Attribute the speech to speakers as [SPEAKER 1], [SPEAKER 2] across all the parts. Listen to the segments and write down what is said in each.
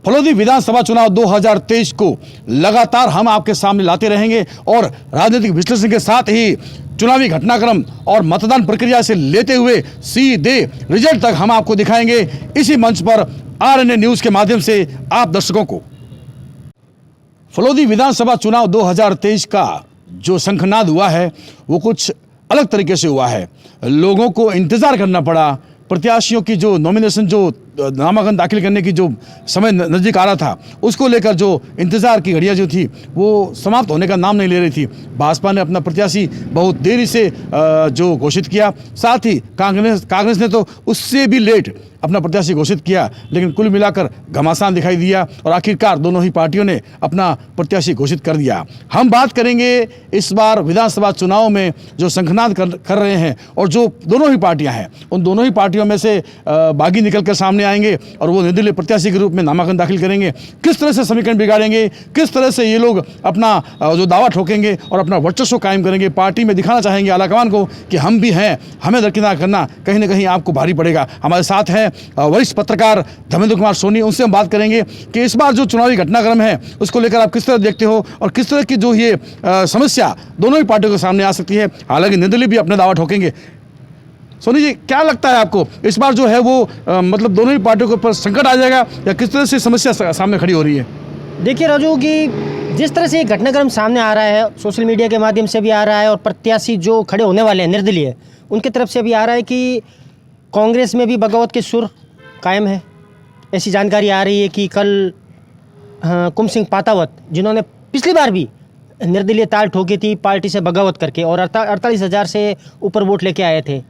[SPEAKER 1] फलोदी विधानसभा चुनाव 2023 को लगातार हम आपके सामने लाते रहेंगे और राजनीतिक विश्लेषण के साथ ही चुनावी घटनाक्रम और मतदान प्रक्रिया से लेते हुए सीधे रिजल्ट तक हम आपको दिखाएंगे इसी मंच पर आरएनए न्यूज के माध्यम से आप दर्शकों को। फलोदी विधानसभा चुनाव 2023 का जो शंखनाद हुआ है वो कुछ अलग तरीके से हुआ है। लोगों को इंतजार करना पड़ा। प्रत्याशियों की जो नॉमिनेशन, जो नामांकन दाखिल करने की जो समय नज़दीक आ रहा था, उसको लेकर जो इंतज़ार की घड़ियाँ जो थी वो समाप्त होने का नाम नहीं ले रही थी। भाजपा ने अपना प्रत्याशी बहुत देरी से जो घोषित किया, साथ ही कांग्रेस ने तो उससे भी लेट अपना प्रत्याशी घोषित किया, लेकिन कुल मिलाकर घमासान दिखाई दिया और आखिरकार दोनों ही पार्टियों ने अपना प्रत्याशी घोषित कर दिया। हम बात करेंगे इस बार विधानसभा चुनाव में जो शंखनाद कर रहे हैं और जो दोनों ही पार्टियां हैं, उन दोनों ही पार्टियों में से बागी निकल कर सामने आएंगे और वो निर्दलीय प्रत्याशी के रूप में नामांकन दाखिल करेंगे। किस तरह से समीकरण बिगाड़ेंगे, किस तरह से ये लोग अपना जो दावा ठोकेंगे और अपना वर्चस्व कायम करेंगे, पार्टी में दिखाना चाहेंगे आलाकमान को कि हम भी हैं, हमें दरकिनार करना कहीं ना कहीं आपको भारी पड़ेगा। हमारे साथ हैं वरिष्ठ पत्रकार धर्मेंद्र कुमार सोनी। उनसे हम बात करेंगे कि इस बार जो चुनावी घटनाक्रम है उसको लेकर आप किस तरह देखते हो और किस तरह की जो ये समस्या दोनों ही पार्टियों के सामने आ सकती है। हालांकि निर्दलीय भी अपने दावा ठोकेंगे। सोनी जी, क्या लगता है आपको इस बार जो है वो मतलब दोनों ही पार्टियों के ऊपर संकट आ जाएगा या किस तरह से समस्या सामने खड़ी हो रही है?
[SPEAKER 2] देखिए राजू, कि जिस तरह से ये घटनाक्रम सामने आ रहा है, सोशल मीडिया के माध्यम से भी आ रहा है और प्रत्याशी जो खड़े होने वाले हैं निर्दलीय, उनकी तरफ से भी आ रहा है कि कांग्रेस में भी बगावत के सुर कायम है। ऐसी जानकारी आ रही है कि कल कुम सिंह पातावत, जिन्होंने पिछली बार भी निर्दलीय ताल ठोकी थी पार्टी से बगावत करके और 48,000 से ऊपर वोट लेके आए थे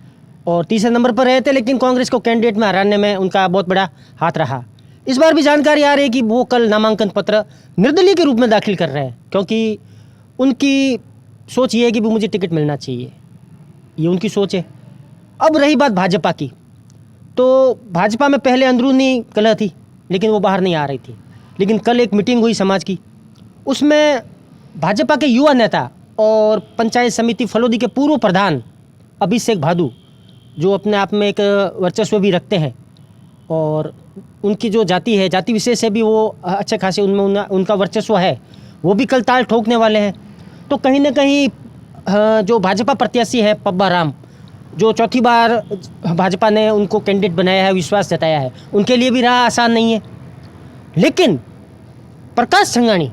[SPEAKER 2] और तीसरे नंबर पर रहे थे, लेकिन कांग्रेस को कैंडिडेट में हराने में उनका बहुत बड़ा हाथ रहा। इस बार भी जानकारी आ रही है कि वो कल नामांकन पत्र निर्दलीय के रूप में दाखिल कर रहे हैं, क्योंकि उनकी सोच ये है कि भी मुझे टिकट मिलना चाहिए, ये उनकी सोच है। अब रही बात भाजपा की, तो भाजपा में पहले अंदरूनी कलह थी लेकिन वो बाहर नहीं आ रही थी। लेकिन कल एक मीटिंग हुई समाज की, उसमें भाजपा के युवा नेता और पंचायत समिति फलोदी के पूर्व प्रधान अभिषेक भादु, जो अपने आप में एक वर्चस्व भी रखते हैं और उनकी जो जाति है, जाति विशेष से भी वो अच्छे खासे उनमें उनका वर्चस्व है, वो भी कल ताल ठोकने वाले हैं। तो कहीं ना कहीं जो भाजपा प्रत्याशी है पब्बा राम, जो चौथी बार भाजपा ने उनको कैंडिडेट बनाया है, विश्वास जताया है, उनके लिए भी राह आसान नहीं है। लेकिन प्रकाश संघानी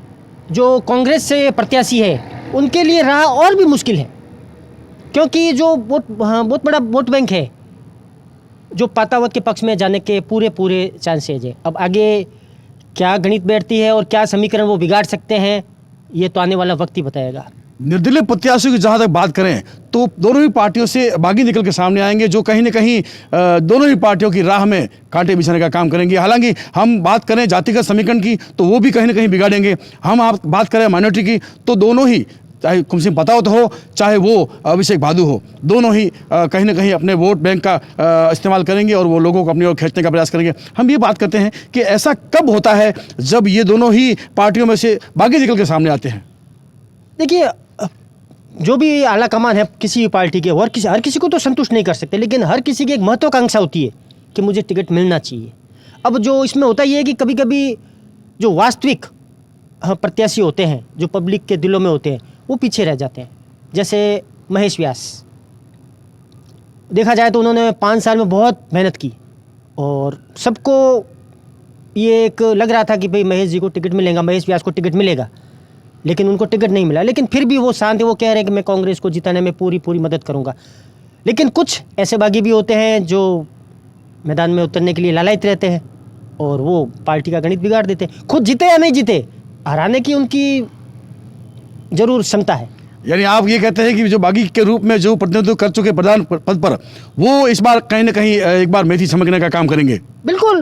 [SPEAKER 2] जो कांग्रेस से प्रत्याशी है, उनके लिए राह और भी मुश्किल है, क्योंकि जो बहुत बड़ा वोट बैंक है जो पातावत के पक्ष में जाने के पूरे चांसेज है। अब आगे क्या गणित बैठती है और क्या समीकरण वो बिगाड़ सकते हैं, ये तो आने वाला वक्त ही बताएगा।
[SPEAKER 1] निर्दलीय प्रत्याशियों की जहाँ तक बात करें तो दोनों ही पार्टियों से बागी निकल के सामने आएंगे, जो कहीं ना कहीं दोनों ही पार्टियों की राह में कांटे बिछाने का काम करेंगे। हालांकि हम बात करें जातिगत समीकरण की तो वो भी कहीं ना कहीं बिगाड़ेंगे। हम आप बात करें माइनॉरिटी की तो दोनों ही, चाहे कुम सिंह पातावत हो चाहे वो अभिषेक भादु हो, दोनों ही कहीं ना कहीं अपने वोट बैंक का इस्तेमाल करेंगे और वो लोगों को अपनी ओर खींचने का प्रयास करेंगे। हम ये बात करते हैं कि ऐसा कब होता है जब ये दोनों ही पार्टियों में से बागी निकल के सामने आते हैं?
[SPEAKER 2] देखिए, जो भी आला कमान है किसी भी पार्टी के, और हर किसी को तो संतुष्ट नहीं कर सकते, लेकिन हर किसी की एक महत्वाकांक्षा होती है कि मुझे टिकट मिलना चाहिए। अब जो इसमें होता ये है कि कभी कभी जो वास्तविक प्रत्याशी होते हैं, जो पब्लिक के दिलों में होते हैं, वो पीछे रह जाते हैं। जैसे महेश व्यास, देखा जाए तो उन्होंने 5 साल में बहुत मेहनत की और सबको ये एक लग रहा था कि भाई महेश जी को टिकट मिलेगा, महेश व्यास को टिकट मिलेगा, लेकिन उनको टिकट नहीं मिला। लेकिन फिर भी वो शांत है, वो कह रहे हैं कि मैं कांग्रेस को जिताने में पूरी मदद करूंगा। लेकिन कुछ ऐसे बागी भी होते हैं जो मैदान में उतरने के लिए लालायित रहते हैं और वो पार्टी का गणित बिगाड़ देते हैं। खुद जीते या नहीं जीते, हराने की उनकी जरूर क्षमता है।
[SPEAKER 1] यानी आप ये कहते हैं कि जो बागी के रूप में जो प्रतिनिधित्व कर चुके प्रधान पद पर, वो इस बार कहीं ना कहीं एक बार मेथी चमकने का काम करेंगे।
[SPEAKER 2] बिल्कुल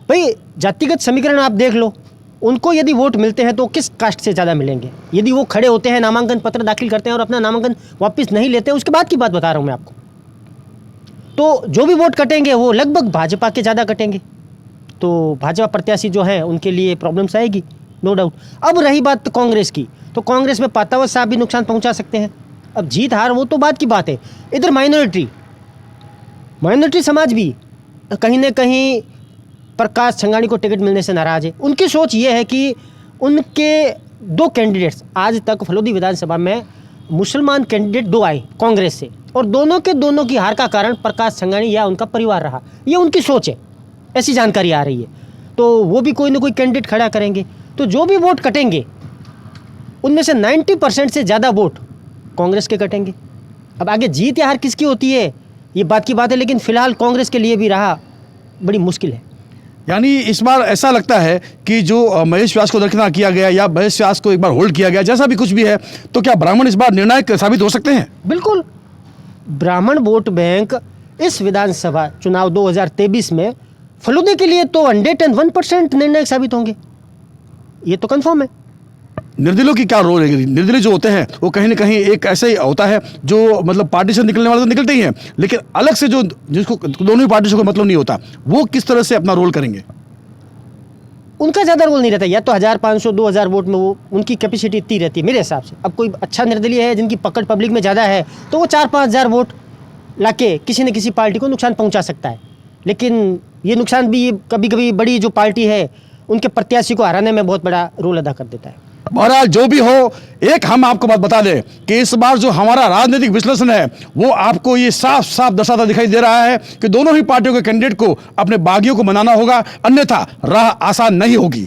[SPEAKER 2] भाई, जातिगत समीकरण आप देख लो, उनको यदि वोट मिलते हैं तो किस कास्ट से ज़्यादा मिलेंगे? यदि वो खड़े होते हैं, नामांकन पत्र दाखिल करते हैं और अपना नामांकन वापस नहीं लेते हैं, उसके बाद की बात बता रहा हूँ मैं आपको, तो जो भी वोट कटेंगे वो लगभग भाजपा के ज़्यादा कटेंगे। तो भाजपा प्रत्याशी जो है उनके लिए प्रॉब्लम्स आएगी, नो डाउट। अब रही बात कांग्रेस की, तो कांग्रेस में पातावत साहब भी नुकसान पहुँचा सकते हैं। अब जीत हार वो तो बात की बात है। इधर माइनॉरिटी समाज भी कहीं ना कहीं प्रकाश संघाणी को टिकट मिलने से नाराज है। उनकी सोच ये है कि उनके 2 कैंडिडेट्स, आज तक फलोदी विधानसभा में मुसलमान कैंडिडेट 2 आए कांग्रेस से, और दोनों की हार का कारण प्रकाश संघाणी या उनका परिवार रहा। ये उनकी सोच है, ऐसी जानकारी आ रही है। तो वो भी कोई ना कोई कैंडिडेट खड़ा करेंगे, तो जो भी वोट कटेंगे उनमें से 90% से ज़्यादा वोट कांग्रेस के कटेंगे। अब आगे जीत या हार किसकी होती है ये बात की बात है, लेकिन फिलहाल कांग्रेस के लिए भी रहा बड़ी मुश्किल है।
[SPEAKER 1] यानी इस बार ऐसा लगता है कि जो महेश व्यास को दरकिनार किया गया या महेश व्यास को एक बार होल्ड किया गया, जैसा भी कुछ भी है, तो क्या ब्राह्मण इस बार निर्णायक साबित हो सकते हैं?
[SPEAKER 2] बिल्कुल, ब्राह्मण वोट बैंक इस विधानसभा चुनाव 2023 में फलूदे के लिए तो 101% निर्णायक साबित होंगे, ये तो कंफर्म है।
[SPEAKER 1] निर्दलीयों की क्या रोल है? निर्दलीय जो होते हैं वो कहीं ना कहीं एक ऐसे ही होता है जो मतलब पार्टी से निकलने वाले तो निकलते ही हैं, लेकिन अलग से जो जिसको दोनों ही पार्टी से कोई मतलब नहीं होता, वो किस तरह से अपना रोल करेंगे?
[SPEAKER 2] उनका ज़्यादा रोल नहीं रहता, या तो 1500-2000 वोट में वो उनकी कैपेसिटी इतनी रहती है मेरे हिसाब से। अब कोई अच्छा निर्दलीय है जिनकी पकड़ पब्लिक में ज़्यादा है तो वो 4-5 हज़ार वोट लाके किसी न किसी पार्टी को नुकसान पहुंचा सकता है, लेकिन ये नुकसान भी कभी कभी बड़ी जो पार्टी है उनके प्रत्याशी को हराने में बहुत बड़ा रोल अदा कर देता है।
[SPEAKER 1] बहरहाल जो भी हो, एक हम आपको बात बता दें कि इस बार जो हमारा राजनीतिक विश्लेषण है वो आपको ये साफ साफ दर्शाता दिखाई दे रहा है कि दोनों ही पार्टियों के कैंडिडेट को अपने बागियों को मनाना होगा, अन्यथा राह आसान नहीं होगी।